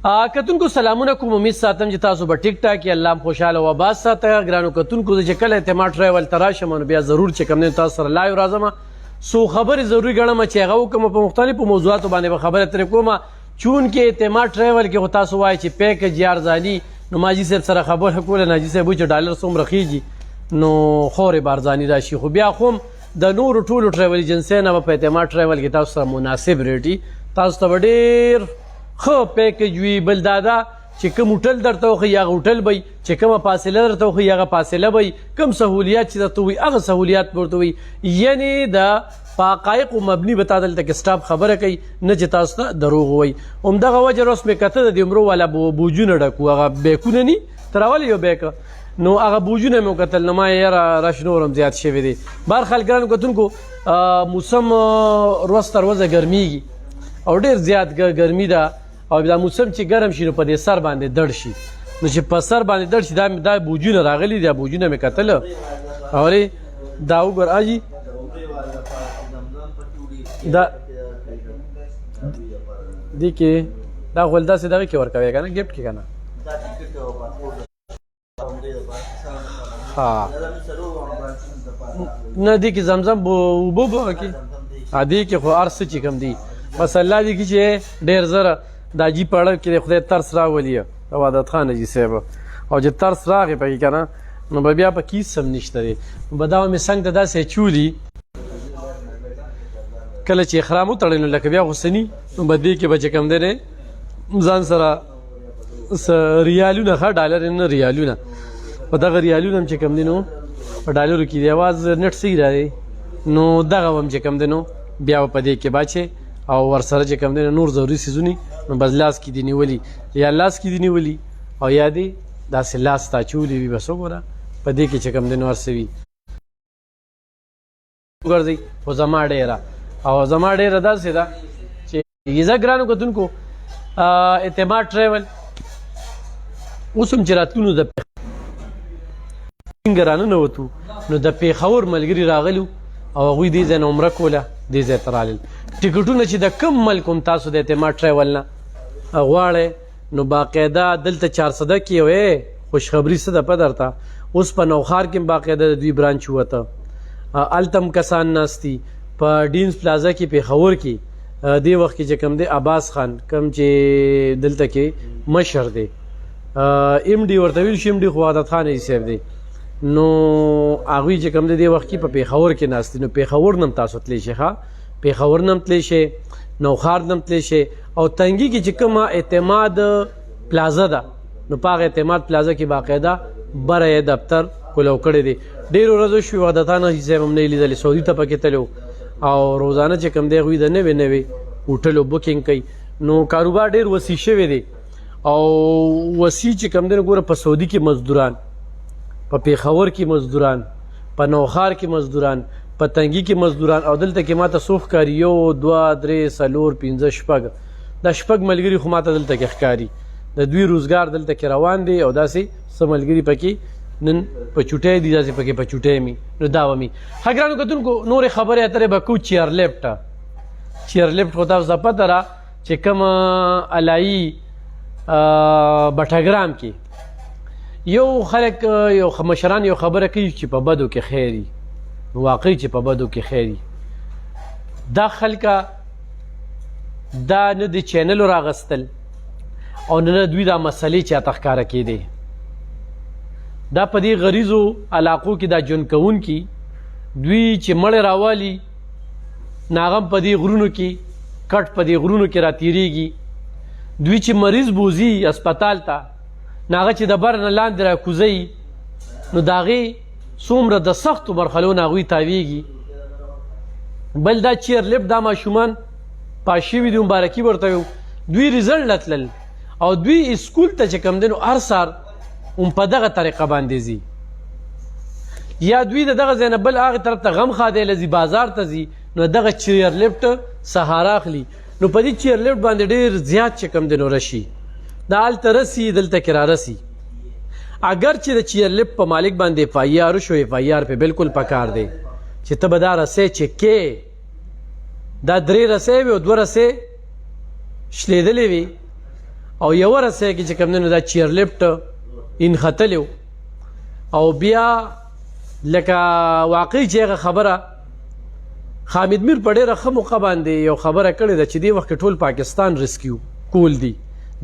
کتونکو سلامونه کوم، امید ساتم چې تاسو به ټیک ټاک یې، الله خوشحاله و آباد ساته. ګرانو کتونکو زه چې کله اعتماد ټریول ته راشم نو بیا ضرور چې کوم دی تاسو سره لایو راځم، څو خبرې ضروري ګڼم چې هغه وکړم په مختلفو موضوعاتو باندې به خبره ترې کوم. چونکې اعتماد ټریول کې خو تاسو وایئ چې پیکج یا ارزاني، نو ماجي صاحب سره خبره کوله، ناجي صاحب وایي چې ډالر څومره خیږي نو خورې به ارزاني راشي، خو بیا خو د نورو ټولو ټریول ایجنسۍ نه به په اعتماد ټریول کې تاسو سره مناسب ریټ وي، تاسو ته به ډېر ښه پیکج وي. بل دا ده چې کوم هوټل درته وښیي هغه هوټل به وي، چې کومه فاصله درته وښیي هغه فاصله به وي، کوم سهولیات چې درته وي هغه سهولیات به ورته وي. یعنې د په حقایقو مبني به تا دلته کې سټاف خبره کوي، نه چې تاسو ته دروغ ووایي. همدغه وجه اوس مې کته د دې عمرو والا بوجونه ډک وو، هغه بیکونه ني ته راولې یو بیکه، نو هغه بوجونه مې وکتل، نو ما یاره رش نور هم زیات شوی دی. بهرحال ګرانو کتونکو موسم ورځ تر ورځه ګرمیږي او ډېر زیات ګرمي ده، او دا موسم چې ګرم شي نو په دې سر باندې دړ شي، نو چې په سر باندې دړ شي دا بوجونه راغلي دي، بوجونه مې کتل اورې دا وګور اجي دا دې کې دا غول داسې دغه کې ورکوي که نه ګفټ کې که نه ها نه دې کې زمزم اوبه به کې دې کې خو هر څه چې کوم دي بس الله دې کې چې ډېر زره دا جي پړه کې خدای ترس راولي عبادت خان حاجي صاحب، او چې ترس راغی پکې که نه نو به بیا پکې هېڅ هم نشته دی. به دا مې څنګ ته داسې اچولي کله چې احرام وتړی نو لکه بیا غوسني نو به دې کې به چې کوم دی دی ځان سره ریالونه ښه ډالر نه ریالونه، په دغه ریالونه هم چې کوم دی نو په ډالرو کې دی اواز نټ صحیح راځي، نو دغه هم چې کوم دی نو بیا به په دې کې باچې او ورسره چې کوم دی نور ضروري څیزونه نو بس لاس کې دي نیولي، یا لاس کې دي نیولي او یا دې داسې لاس ته اچولي وي. بس وګوره په دې کې چې کوم دی نو هر څه وي وګرځئ. خو زما ډېره او زما ډېره داسې ده چې زه ګرانو کتونکو اعتماد ټریول اوس هم چې راتلو د څنګه راننوتو نو د پېښور ملګري راغلو او هغوی دې ځای نه عمره کوله، دې ځای ته رالل. ټکټونه چې د کوم ملک هم تاسو د اعتماد ټریول نه غواړئ نو باقاعده دلته 400 کې وې خوشخبري څه ده په درته، اوس په نوخار کې هم باقاعده د دوی برانچ وته، هلته هم کسان ناست دي، په ډینز پلازا کې پېښور کې دې وخت کې چې کوم دی عباس خان کوم چې دلته کې مشر دی ایم ډي ورته ویل شي، ایم ډي خو عادت خان حاجي صاحب دی، نو هغوی چې کوم دی دې وخت کې په پېښور کې ناست دي. نو پېښور نه هم تاسو تللی شئ، ښه پېښور نه هم تللی شئ، نوخار نه هم تللی شئ، او تنګي کې چې کومه اعتماد پلازا ده نو په هغه اعتماد پلازا کې باقاعده بره یې دفتر کولو کړی دی. ډېرو ورځو شوي عادت خان حاجي صاحب هم نه یې لیدلی، سعودي ته پکې تللی او روزانه چې کوم دی هغوی د نوې نوې هوټلو بوکینګ کوي، نو کاروبار ډېر وسیع شوی دی. او وسیع چې کوم دی نو ګوره په سعودي کې مزدوران، په پېښور کې مزدوران، په نوخار کې مزدوران، په تنګي کې مزدوران، او دلته کې ماته څو ښکاري 1 2 3 4 5 6 دا شپږ ملګري خو ماته دلته کې ښکاري، د دوی روزګار دلته کې روان دی، او داسې څه ملګري پکې نن په چوټۍ دي، داسې پکې په چوټۍ مي نو دا به مي. ښه ګرانو کتونکو نورې خبرې اترې به کوو. چیر لیفټ خو تاسو ته پته ده چې کوم الایي بټګرام کې یو خلک یو مشران یو خبره کوي چې په بدو کې خیر وي، واقعي چې په بدو کې خیر وي. دا خلکه دا نه د چینلو راغستل او نه دوی دا مسلې چاته ښکاره کېدی، دا په دې غریزو علاقو کې دا ژوند کوونکي دوی چې مړی راوالي ناغم په دې غرونو کې کټ په دې غرونو کې راتېرېږي، دوی چې مریض بوځي اسپتال ته ناغه چې د بر نه لاندې راکوزوي نو د هغې څومره د سختو مرحلو نه هغوی تاویږي. بل دا چیر لیفټ دا ماشومان پاس شوي دي، مبارکي ورته ویو، دوی ریزلټ له تلل او دوی اسکول ته چې کوم دی نو هر سهار هم په دغه طریقه باندې ځي، یا دوی د دغه ځای نه بل هغې طرف ته غم خادی له ځي بازار ته ځي نو دغه چیر لیفټ سهارا اخلي، نو په دې چیر لیفټ باندې ډېر زیات چې کوم دی نو رشي دا هلته رسي دلته کې را رسي. اگر چې د چیر لیفټ په مالک باندې اف آی آر وشو، اف آی آر پې بالکل پکار دی چې ته به دا رسۍ چې کې دا 3 رسۍ وي او 2 رسۍ شلیدلې وي او یوه رسۍ کې چې کوم دی نو دا چیرلفټ انختلی او بیا لکه واقعي چې هغه خبره حامد میر په ډېره ښه موقع باندې یو خبره کړې ده چې دې وخت کې ټول پاکستان ریسکیو کول دي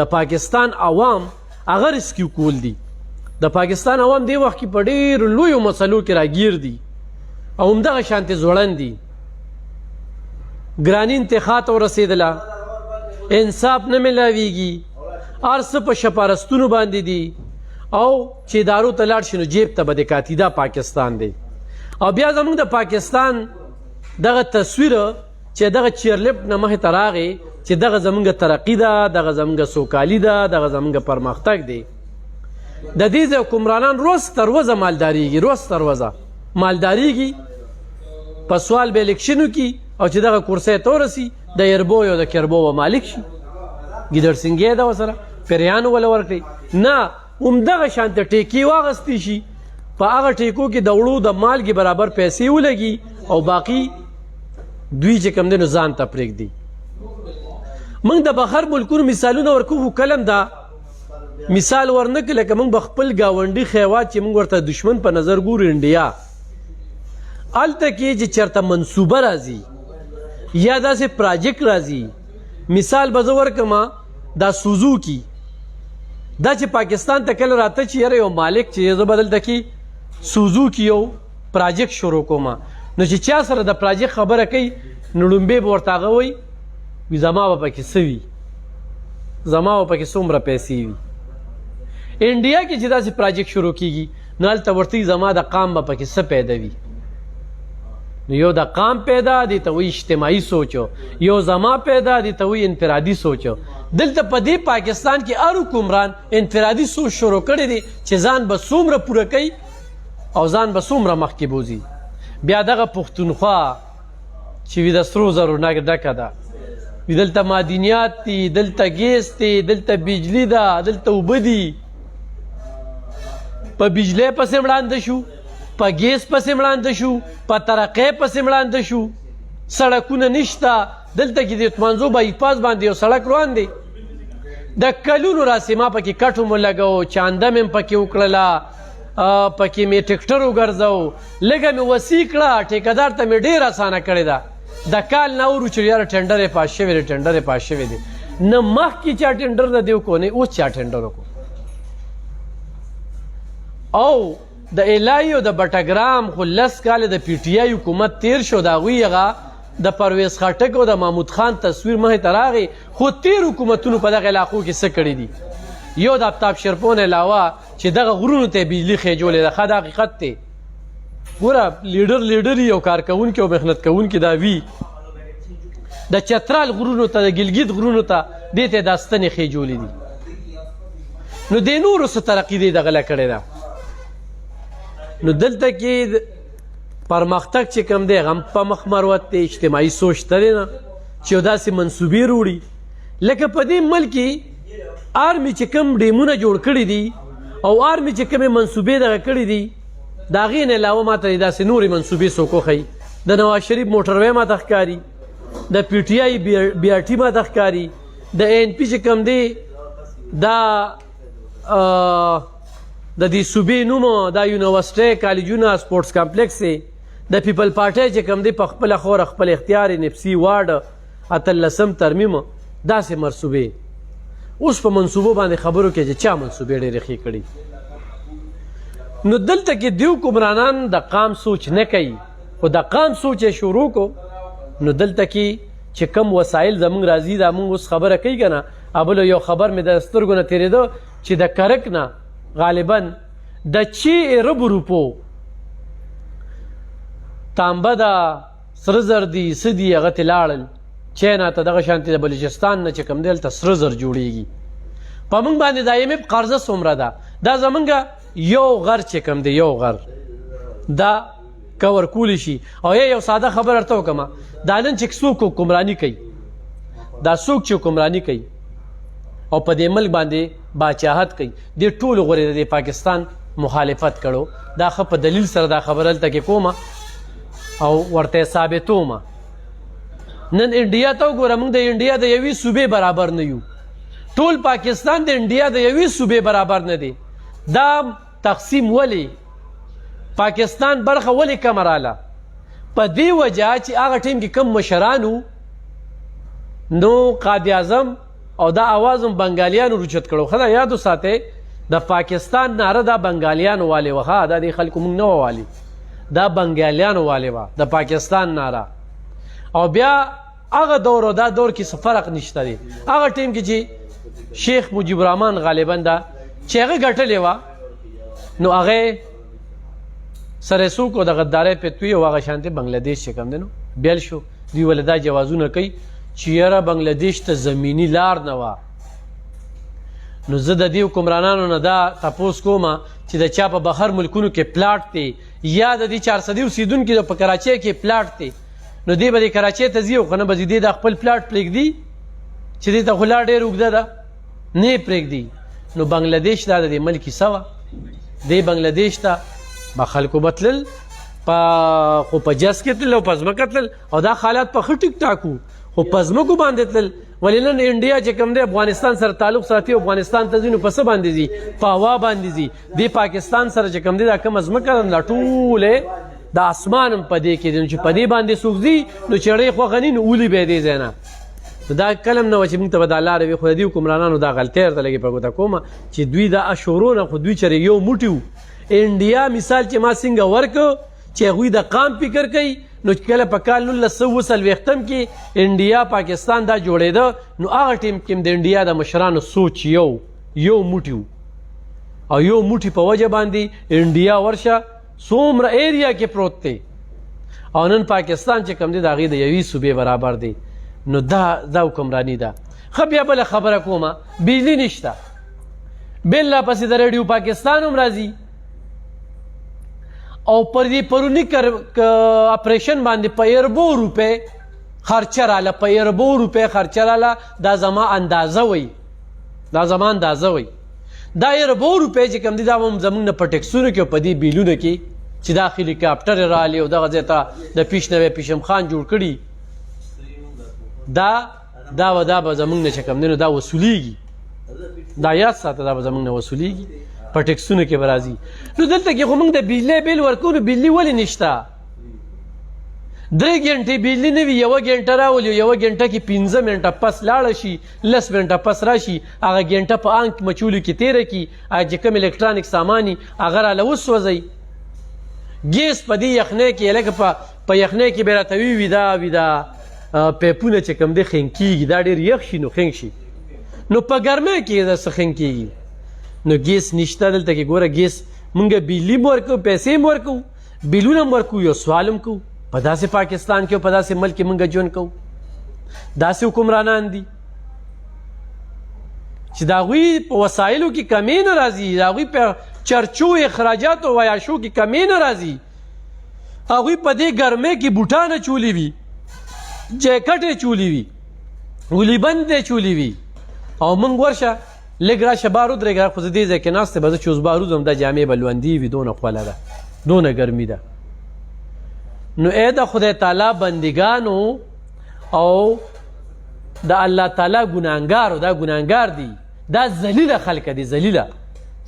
د پاکستان عوام هغه ریسکیو کول دي د پاکستان عوام دې وخت کې په ډېرو لویو مسلو کې راګیر دي او همدغه شانتې ځوړند دي ګراني انتخاب ته ورسېدله انصاف نه میلاویږي هر څه په شپارستونو باندې دي او چې ادارو ته لاړ شي نو جیب ته به د کاتي دا پاکستان دی او بیا زموږ د پاکستان دغه تصویر چې دغه چیرلفټ نه مخې ته راغی چې دغه زموږ ترقي ده دغه زموږ سوکالي ده دغه زموږ پرمختګ دی د دې ځای حکمرانان روز تر ورځه مالداریږي روز تر ورځه مالداریږي په سوال به الیکشن وکړي او چې دغه کرسۍ ته ورسي د یربو یا د کربو به مالک شي ګیدړ سنګی ده ورسره پیریانو وله ورکړي نه همدغه شانته ټیکې واغستی شي په هغه ټیکو کې د وړو د مالګې برابر پیسې ولګي او باقي دوی چې کوم دی نو ځان ته پرېږدي موږ د بهر ملکونو مثالونه ورکوو کلم دا مثال ورنکړو لکه موږ به خپل ګاونډي خیوات چې موږ ورته دشمن په نظر ګورو انډیا هلته کې چې چېرته منصوبه راځي یا داسې پراجیکټ راځي مثال به زه ورکړم دا سوزوکي دا چې پاکستان ته کله راته چې یاره یو مالک چې زه به دلته کې سوزوکي یو پراجیکټ شروع کوم نو چې چا سره د پراجیکټ خبره کوي نو لومبې به ورته هغه وایي زما به پکې څه وي زما به پکې څومره پیسې وي انډیا کې چې داسې پراجیکټ شروع کیږي نو هلته ورته زما د قام به پکې څه پیدا وي نو یو د قام پیدا دي ته وایي اجتماعي سوچو یو زما پیدا دي ته وایي انفرادي سوچو دلته په دې پاکستان کې هر حکمران انفرادي سوچ شروع کړی دی چې ځان به څومره پوره کوي او ځان به څومره مخکې بوځي بیا دغه پښتونخوا چې وي د سرو زرو نه ډکه ده وي دلته معدنیات دي دلته ګیس دی دلته بجلي ده دلته اوبه دي په بجلی پسې وړاندې شو په ګیس پسې وړاندې شو په ترقۍ پسې وړاندې شو سړکونه نشته دلته کې د اتمانزو بایپاس باندې یو سړک روان دی د کلونو راسې ما پکې کټو مو لګو چانده مې پکې وکړله پکې مې ټکټر وګرځو لږه مې وسیع کړه ټیکهدار ته مې ډېر اسانه کړې ده د کال نه ورو چې یاره ټنډر یې پاس شوی دی ټنډر یې پاس شوی دی نه مخکې چا ټنډر د دې وکړو نه اوس چا ټنډر وکړو او د الهي او د بټګرام خو 10 کاله د پی ټي آی حکومت تیر شو د هغوی هغه د پرویز خټک او د محمود خان تصویر مخې ته راغی خو تیر حکومتونو په دغه علاقو کې څه کړي دي یو د آفتاب شرپون علاوه چې دغه غرونو ته بجلي خېجولې ده ښه دا حقیقت دی ګوره لیډر یو کارکوونکي او محنت کوونکي دا وي د چترال غرونو ته د ګلګت غرونو ته دې ته دا ستنې خېجولې دي نو د نورو څه ترقي دی دغه کړې ده نو دلته کې پرمختګ چې کوم دی هغه په مخ مروت دی اجتماعي سوچ ته دی نه چې یو داسې منصوبې وروړي لکه په دې ملک کې آرمي چې کوم ډیمونه جوړ کړي دي او آرمي چې کومې منصوبې دغه کړي دي د هغې نه علاوه ماته داسې نورې منصوبې څوک وښیي د نواز شریف موټروی ماته ښکاري د پی ټي آی بی آر ټي ماته ښکاري د اے این پي چې کوم دی دا د دې صوبې نوم دا یونیورسټۍ کالجونه سپورټس کمپلیکس دی د پیپل پارټۍ چې کوم دی په خپله خوره خپل اختیار نفسي واډ 18 ترمیم داسې منصوبې اوس په منصوبو باندې خبرو کې چې چا منصوبې ډېرې ښې کړي نو دلته کې دیو حکمرانان د قام سوچ نه کوي خو د قام سوچ یې شروع کو نو دلته کې چې کم وسایل زموږ راځي دا موږ اوس خبره کوي که نه بل یو خبر مې د سترګو نه تېرېده چې د کرک نه غالبا د چې ربو روپو تانبه ده سره زر دي څه دي هغه ترې لاړل چینا ته دغه شانتې د بلوچستان نه چې کوم دی هلته سره زر جوړېږي په موږ باندې د IMF قرضه څومره ده دا زمونږ یو غر چې کوم دی یو غر دا کور کولی شي او یو ساده خبر ورته وکړم دا نن چې څوک حکمراني کوي دا څوک چې حکمراني کوي او په دې ملک باندې باچاهت کوي دې ټولو غورې د پاکستان مخالفت کړو دا ښه په دلیل سره دا خبره هلته کې کومه او ورته ثابتومه نن انډیا ته وګوره موږ د انډیا د یوې صوبې برابر نه یو ټول پاکستان د انډیا د یوې صوبې برابر نه دی. دا تقسیم ولې پاکستان برخه ولې کمه راله؟ په دې وجه چې هغه ټیم کې کم مشرانو نو قائد اعظم او دا آواز هم بنګالیانو روچت کړو. ښه ده یاد وساتئ د پاکستان ناره دا بنګالیانو والې وه. ها دا د خلکو موږ نه وه والي، دا بنګالیانو والې وه د پاکستان ناره. او بیا هغه دور او دا دور کې څه فرق نشته دی. هغه ټیم کې چې شیخ مجیب الرحمن غالبا دا چې هغه ګټلې وه نو هغه سره څوک د غدارۍ پتوي او هغه شانتې بنګلادیش چې کوم دی نو بیل شو. دوی ولې دا جوازونه کوي چې یاره بنګلادیش ته زمیني لار نه وه. نو زه د دې حکمرانانو نه دا تپوس کوم چې د چا په بهر ملکونو کې پلاټ دی یا د دې 400 اوسېدونکي په کراچۍ کې پلاټ دی نو دی به د کراچۍ ته ځي او که نه به دې د خپل پلاټ پرېږدي چې دې ته خو لا ډېر اوږده ده نه یې پرېږدي. نو بنګلادیش دا د دې ملک کیسه وه. دې بنګلادیش ته به خلکو به تلل خو په جس کې تلل او په ځمکه تلل او دا حالات په ښه ټیک ټاک وو خو په ځمکو باندې تلل. ولې نن انډیا چې کوم دی افغانستان سره تعلق ساتي او افغانستان ته ځي نو په څه باندې ځي؟ په هوا باندې ځي. دې پاکستان سره چې کوم دی دا کومه ځمکه ده دا ټولې د اسمان هم په دې کې دي. نو چې په دې باندې څوک ځي نو چړې خوښه ني نو ولي به یې دې ځای نه. دا کلم نه و چې موږ ته به دا لاره وي. خو د دې حکمرانانو دا غلطۍ درته لږې په ګوته کومه چې دوی دا اشورو نه خو دوی چېرې یو موټي وو. انډیا مثال چې ما څنګه ورکړ چې هغوی د قام فکر کوي نو کله په کال 1940 کې انډیا پاکستان دا جوړېده نو هغه ټیم کې د انډیا د مشرانو سوچ یو موټي وو او یو موټي په وجه باندې انډیا ورشه څومره ایریا کې پروت دی او نن پاکستان چې کوم دی د هغې د یوې صوبې برابر دی. نو دا حکمراني ده. ښه بیا بله خبره کومه بجلي نشته. بل لا پسې د ریډیو پاکستان هم راځي او پر دې پروني اپریشن باندې په اربو روپۍ خرچه راله په اربو روپۍ خرچه راله. دا زما اندازه وی دا اربو روپۍ چې کوم دي دا هم زموږ نه په ټیکسونو کې او په دې بیلونو کې چې دا هلیکاپټر رالی او دغه ځای ته د پیش نوی پیشم خان جوړ کړي دا به زموږ نه چې کوم دی نو دا وصولیږي. دا یاد ساته دا به زموږ نه وصولیږي په ټیکسونو کې به راځي. نو دلته کې خو موږ د بجلۍ بیل ورکوو نو بجلي ولې نشته؟ 3 غنټې بجلي نه وي 1 غنټه راولي 1 غنټه کې 15 منټه پس لاړه شي 10 منټه پس راشي هغه غنټه په آنک مچولو کې تېره کړي هغه چې کوم الکترانیک ساماني هغه راله وسوځئ. ګیس په دې یخنۍ کې لکه په یخنۍ کې به راته وي دا پیپونه چې کوم دی خنګ کېږي دا ډېر یخ شي نو خنګ شي نو په ګرمۍ کې داسې خنګ کېږي. نو ګیس نشته دلته کې ګوره ګیس مونږ بجلي هم ورکوو پیسې هم ورکوو بیلونه هم ورکوو یو سوال هم کوو. په داسې پاکستان کې او په داسې ملک کې مونږ ژوند کوو. داسې حکمرانان دي چې د هغوی په وسایلو کې کمی نه راځي د هغوی په چرچو اخراجاتو و عیاشو کې کمی نه راځي. هغوی په دې ګرمۍ کې بوټان چولی وي جیکټ یې چولی وي ولي بند یې چولی وي او موږ ورشه لږ راشه بارود رېږه خو زه دې ځای کې ناست به زه چې اوس بارود هم دا جامې به لوندې وي دونه خوله ده دونه ګرمي ده. نو ای د خدای تعالی بندګانو او د الله تعالی ګناهګارو دا ګناهګار دي دا ذلیله خلک دي ذلیله.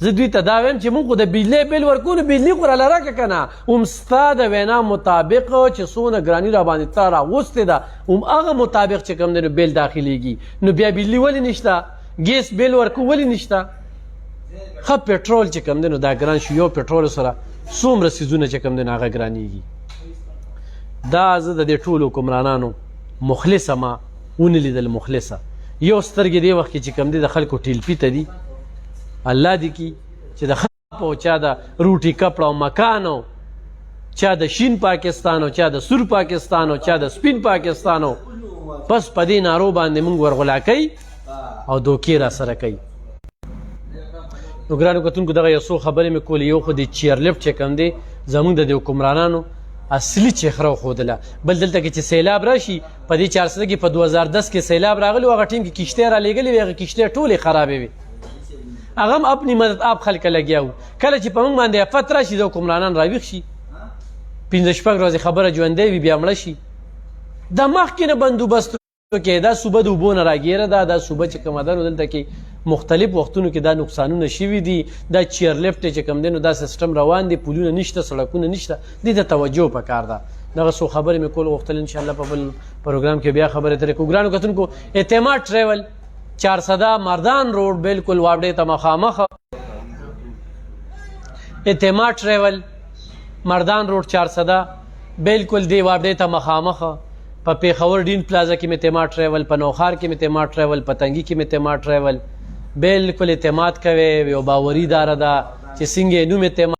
زه دوی ته دا وایم چې موږ خو د بجلۍ بیل ورکوو نو بجلي خو راله راکړه که نه هم ستا د وینا مطابق چې څونه ګراني را باندې تا راغوستې ده هم هغه مطابق چې کوم دی نو بیل داخلیږي. نو بیا بجلي ولې نشته؟ ګیس بیل ورکو ولې نشته؟ ښه پټرول چې کوم دی نو دا ګران شو یو پټرول سره څومره څیزونه چې کوم دی نو هغه ګرانېږي. دا زه د دې ټولو حکمرانانو مخلصه ما ونه لیدل مخلصه یو سترګې دې وخت کې چې کوم دی د خلکو ټیلپي ته دي الله دې کي چې د خپ او چا د روټي کپړه او مکان او چا د شین پاکستان او چا د سور پاکستان او چا د سپین پاکستان او بس په دې نارو باندې موږ ورغلا کوي او دوکې را سره کوي. نو ګرانو کتونکو دغه یو څو خبرې مې کولې یو خو د چیرلفټ چې کوم دی زموږ د دې حکمرانانو اصلي چهره وښودله. بل دلته کې چې سیلاب راشي په دې 400 کې په 2010 کې سیلاب راغلی و هغه ټیم کې کښتۍ رالیږلې وې هغه کښتۍ ټولې خرابې وې هغه هم اپنی مدد آپ خلک لګیا وو. کله چې په موږ باندې افت راشي د حکمرانان راویښ شي 15 شپږ ورځې خبره ژوندی وي بیا مړه شي د مخکې نه بندوبست کې دا صوبه د اوبو نه راګیره ده. دا صوبه چې کومه ده نو دلته کې مختلف وختونو کې دا نقصانونه شوي دي. دا چیرلفټ چې کوم دی نو دا سیستم روان دی، پلونه نشته، سړکونه نشته، دې ته توجه پکار ده. دغه څو خبرې مې کول غوښتل، انشاءالله په بل پروګرام کې بیا خبرې ترې کوو. ګرانو کتونکو، اعتماد ټریول 400 مردان روډ بالکل واوډې ته مخامخ. اعتماد ټریول مردان روډ 400 بالکل دی واوډې ته مخامخ. په پیښور ډین پلازا کې مې اعتماد ټریول، په نوخار کې مې اعتماد ټریول، په تنګي کې مې اعتماد ټریول. بالکل اعتماد کوي، یو باوري اداره ده چې څنګه یې نوم اعتماد